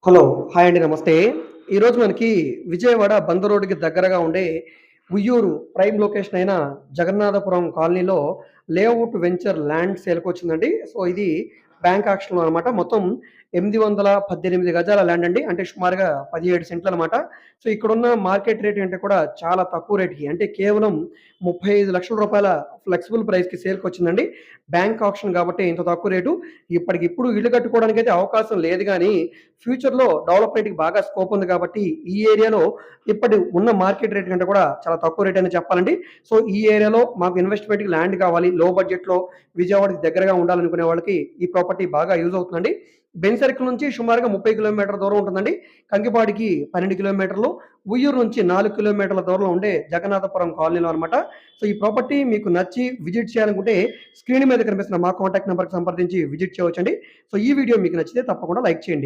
Hello. Hi అండి. నమస్తే. ఈరోజు మనకి విజయవాడ బందర్ రోడ్డుకి దగ్గరగా ఉండే ఉయ్యూరు ప్రైమ్ లొకేషన్ అయిన జగన్నాథపురం కాలనీలో లేఅవుట్ వెంచర్ ల్యాండ్ సేల్‌కొచ్చిందండి. సో, ఇది బ్యాంక్ ఆక్షన్‌లో అనమాట. మొత్తం 818 గజాల ల్యాండ్ అండి. అంటే సుమారుగా 17 సెంట్లనమాట. సో, ఇక్కడున్న మార్కెట్ రేట్ అంటే కూడా చాలా తక్కువ రేట్‌కి అంటే కేవలం రూ. 35,00,000 ఫ్లెక్సిబుల్ ప్రైస్‌కి సేల్‌కొచ్చిందండి. బ్యాంక్ ఆక్షన్ కాబట్టి ఇంత తక్కువ రేటు. ఇప్పటికిప్పుడు ఇల్లు కట్టుకోవడానికైతే అవకాశం లేదు గానీ, ఫ్యూచర్‌లో డెవలప్‌మెంట్‌కి బాగా స్కోప్ ఉంది కాబట్టి, ఈ ఏరియాలో ఇప్పటి ఉన్న మార్కెట్ రేట్ కంటే కూడా చాలా తక్కువ రేట్ అనే చెప్పాలండి. సో, ఈ ఏరియాలో మాకు ఇన్వెస్ట్‌మెంట్‌కి ల్యాండ్ కావాలి. లో బడ్జెట్‌లో విజయవాడకి దగ్గరగా ఉండాలనుకునే వాళ్ళకి ఈ ప్రాపర్టీ బాగా యూజ్ అవుతుందండి. బెంజ్ సర్కిల్ నుంచి సుమారుగా 30 కిలోమీటర్ల దూరం ఉంటుందండి. కంకిపాడికి 12 కిలోమీటర్లు, ఉయ్యూరు నుంచి 4 కిలోమీటర్ల దూరంలో ఉండే జగన్నాథపురం కాలనీలో అనమాట. సో, ఈ ప్రాపర్టీ మీకు నచ్చి విజిట్ చేయాలనుకుంటే స్క్రీన్ మీద కనిపిస్తున్న మా కాంటాక్ట్ నంబర్‌కి సంప్రదించి విజిట్ చేయవచ్చండి. సో, ఈ వీడియో మీకు నచ్చితే తప్పకుండా లైక్ చేయండి.